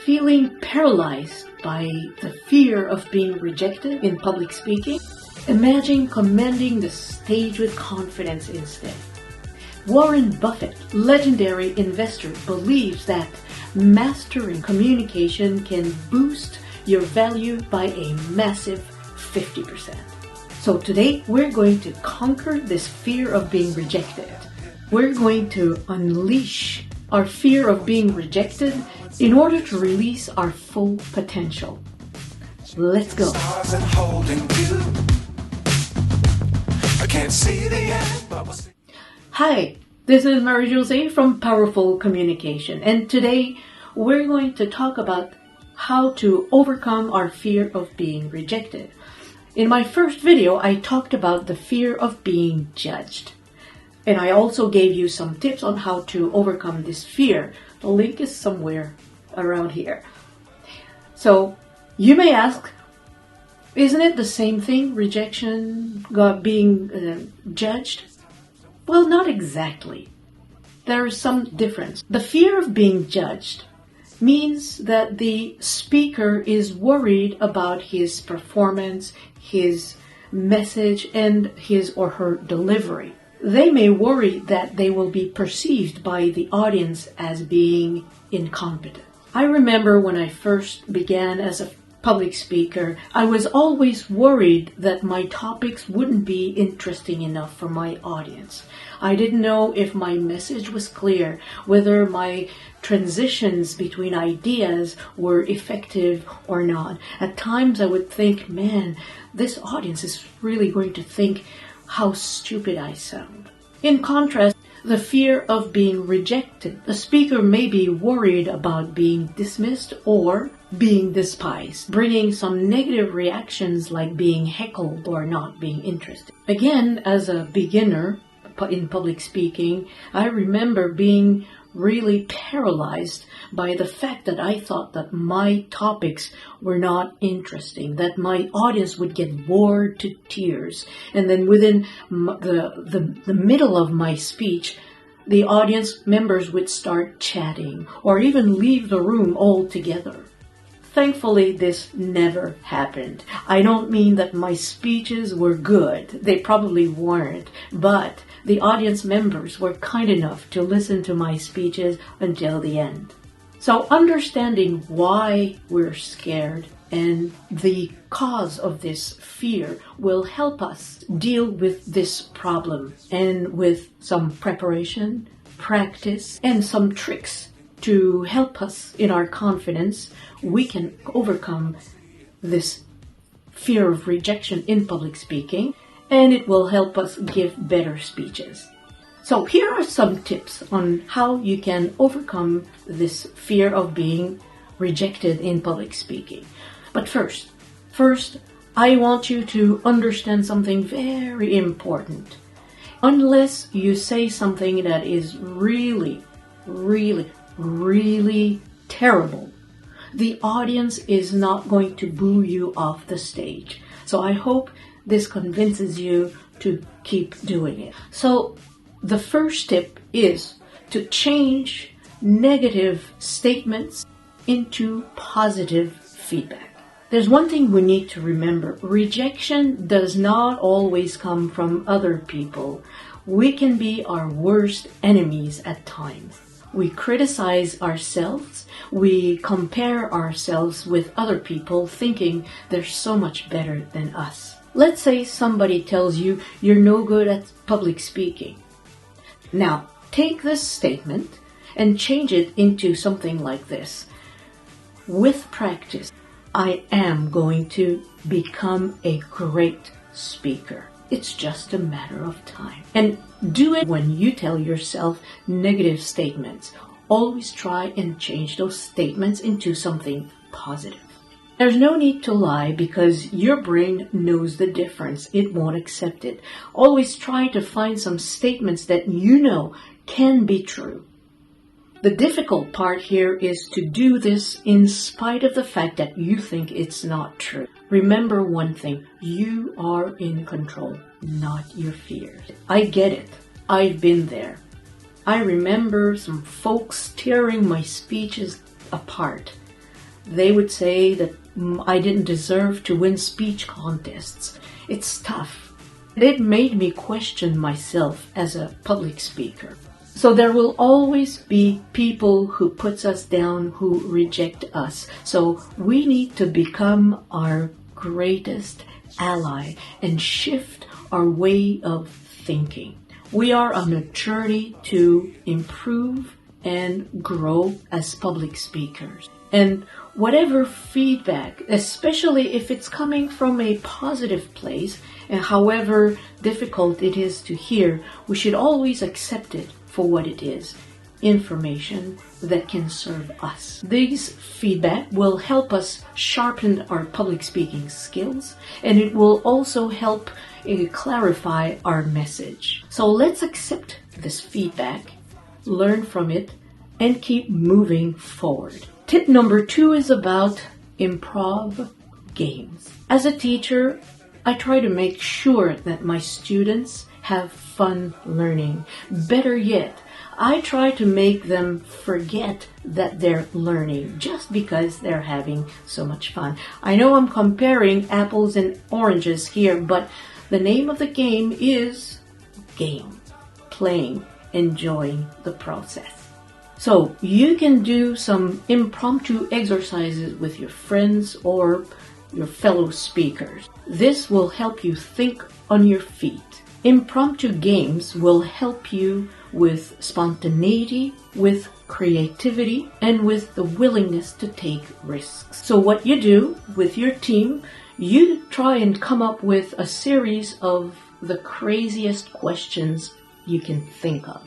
Feeling paralyzed by the fear of being rejected in public speaking? Imagine commanding the stage with confidence instead. Warren Buffett, legendary investor, believes that mastering communication can boost your value by a massive 50%. So today, we're going to conquer this fear of being rejected. We're going to unleash our fear of being rejected in order to release our full potential. Let's go. Hi, this is Marie-Josée from Powerful Communication, and today we're going to talk about how to overcome our fear of being rejected. In my first video, I talked about the fear of being judged. And I also gave you some tips on how to overcome this fear. The link is somewhere around here. So you may ask, isn't it the same thing, rejection, being judged? Well, not exactly. There is some difference. The fear of being judged means that the speaker is worried about his performance, his message, and his or her delivery. They may worry that they will be perceived by the audience as being incompetent. I remember when I first began as a public speaker, I was always worried that my topics wouldn't be interesting enough for my audience. I didn't know if my message was clear, whether my transitions between ideas were effective or not. At times I would think, man, this audience is really going to think how stupid I sound. In contrast, the fear of being rejected. The speaker may be worried about being dismissed or being despised, bringing some negative reactions like being heckled or not being interested. Again, as a beginner in public speaking, I remember being really paralyzed by the fact that I thought that my topics were not interesting, that my audience would get bored to tears, and then within the middle of my speech, the audience members would start chatting or even leave the room altogether. Thankfully, this never happened. I don't mean that my speeches were good. They probably weren't. But the audience members were kind enough to listen to my speeches until the end. So understanding why we're scared and the cause of this fear will help us deal with this problem. And with some preparation, practice, and some tricks to help us in our confidence, we can overcome this fear of rejection in public speaking, and it will help us give better speeches. So here are some tips on how you can overcome this fear of being rejected in public speaking. But first, I want you to understand something very important. Unless you say something that is really terrible, the audience is not going to boo you off the stage. So I hope this convinces you to keep doing it. So the first tip is to change negative statements into positive feedback. There's one thing we need to remember. Rejection does not always come from other people. We can be our worst enemies at times. We criticize ourselves, we compare ourselves with other people thinking they're so much better than us. Let's say somebody tells you you're no good at public speaking. Now, take this statement and change it into something like this. With practice, I am going to become a great speaker. It's just a matter of time. And do it when you tell yourself negative statements. Always try and change those statements into something positive. There's no need to lie because your brain knows the difference. It won't accept it. Always try to find some statements that you know can be true. The difficult part here is to do this in spite of the fact that you think it's not true. Remember one thing, you are in control, not your fears. I get it. I've been there. I remember some folks tearing my speeches apart. They would say that I didn't deserve to win speech contests. It's tough. It made me question myself as a public speaker. So there will always be people who puts us down, who reject us. So we need to become our greatest ally and shift our way of thinking. We are on a journey to improve and grow as public speakers. And whatever feedback, especially if it's coming from a positive place, and however difficult it is to hear, we should always accept it for what it is, information that can serve us. These feedback will help us sharpen our public speaking skills, and it will also help clarify our message. So let's accept this feedback, learn from it, and keep moving forward. Tip number 2 is about improv games. As a teacher, I try to make sure that my students have fun learning. Better yet, I try to make them forget that they're learning just because they're having so much fun. I know I'm comparing apples and oranges here, but the name of the game is game. Playing, enjoying the process. So you can do some impromptu exercises with your friends or your fellow speakers. This will help you think on your feet. Impromptu games will help you with spontaneity, with creativity, and with the willingness to take risks. So what you do with your team, you try and come up with a series of the craziest questions you can think of.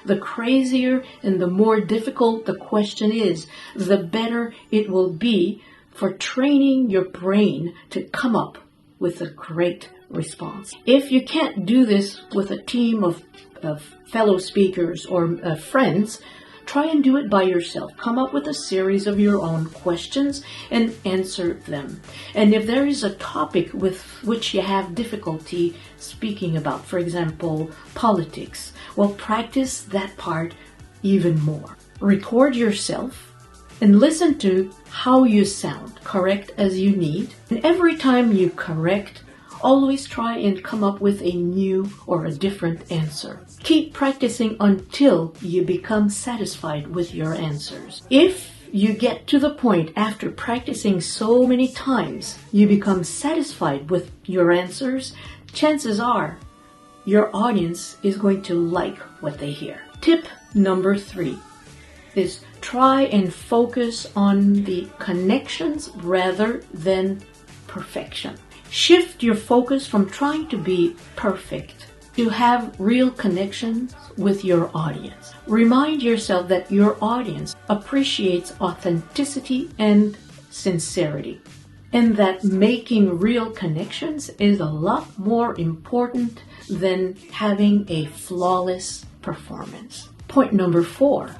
The crazier and the more difficult the question is, the better it will be for training your brain to come up with a great response. If you can't do this with a team of fellow speakers or friends, try and do it by yourself. Come up with a series of your own questions and answer them. And if there is a topic with which you have difficulty speaking about, for example, politics, well, practice that part even more. Record yourself and listen to how you sound. Correct as you need. And every time you correct, always try and come up with a new or a different answer. Keep practicing until you become satisfied with your answers. If you get to the point after practicing so many times, you become satisfied with your answers, chances are your audience is going to like what they hear. Tip number 3 is try and focus on the connections rather than perfection. Shift your focus from trying to be perfect to have real connections with your audience. Remind yourself that your audience appreciates authenticity and sincerity, and that making real connections is a lot more important than having a flawless performance. Point number 4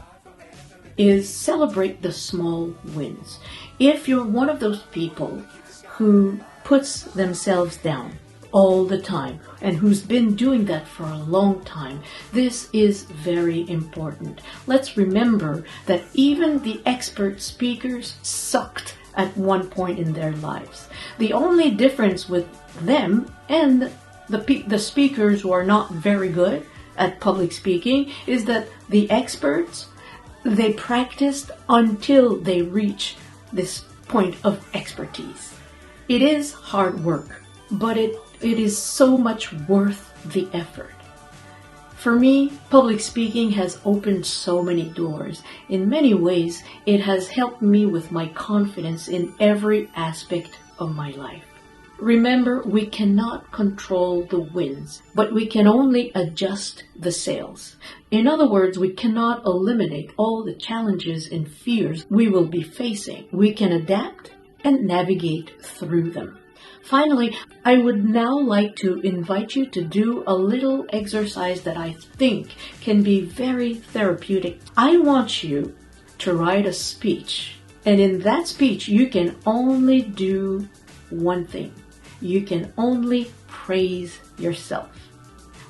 is celebrate the small wins. If you're one of those people who puts themselves down all the time and who's been doing that for a long time, this is very important. Let's remember that even the expert speakers sucked at one point in their lives. The only difference with them and the speakers who are not very good at public speaking is that the experts, they practiced until they reach this point of expertise. It is hard work, but it is so much worth the effort. For me, public speaking has opened so many doors. In many ways, it has helped me with my confidence in every aspect of my life. Remember, we cannot control the winds, but we can only adjust the sails. In other words, we cannot eliminate all the challenges and fears we will be facing. We can adapt and navigate through them. Finally, I would now like to invite you to do a little exercise that I think can be very therapeutic. I want you to write a speech, and in that speech, you can only do one thing. You can only praise yourself.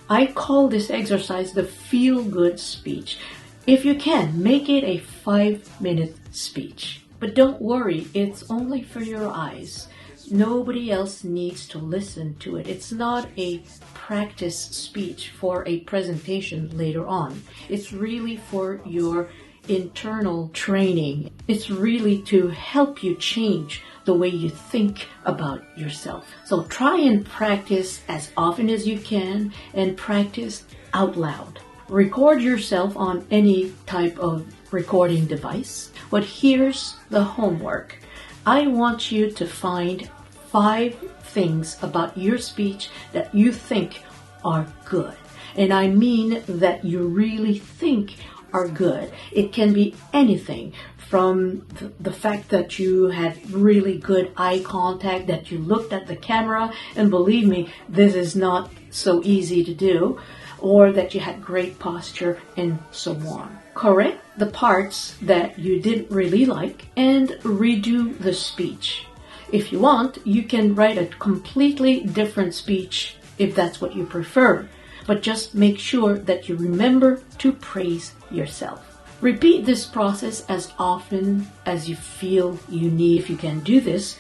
I call this exercise the feel-good speech. If you can, make it a 5-minute speech. But don't worry, it's only for your eyes. Nobody else needs to listen to it. It's not a practice speech for a presentation later on. It's really for your internal training. It's really to help you change the way you think about yourself. So try and practice as often as you can and practice out loud. Record yourself on any type of recording device. But here's the homework. I want you to find 5 things about your speech that you think are good. And I mean that you really think are good. It can be anything from the fact that you had really good eye contact, that you looked at the camera, and believe me, this is not so easy to do, or that you had great posture, and so on. Correct the parts that you didn't really like and redo the speech. If you want, you can write a completely different speech if that's what you prefer. But just make sure that you remember to praise yourself. Repeat this process as often as you feel you need. If you can do this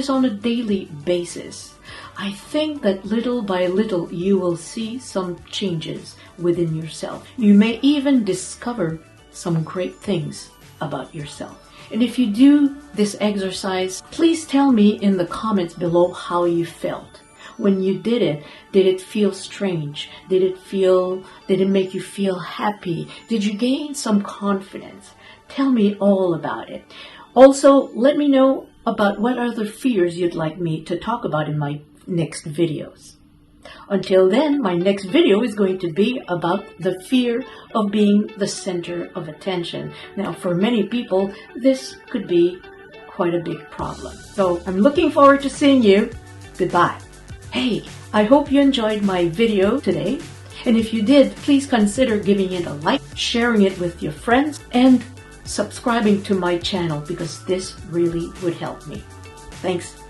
on a daily basis. I think that little by little you will see some changes within yourself. You may even discover some great things about yourself. And if you do this exercise, please tell me in the comments below how you felt. When you did it feel strange? Did it make you feel happy? Did you gain some confidence? Tell me all about it. Also, let me know about what other fears you'd like me to talk about in my next videos. Until then, my next video is going to be about the fear of being the center of attention. Now, for many people, this could be quite a big problem. So I'm looking forward to seeing you. Goodbye. Hey, I hope you enjoyed my video today. And if you did, please consider giving it a like, sharing it with your friends, and subscribing to my channel because this really would help me. Thanks.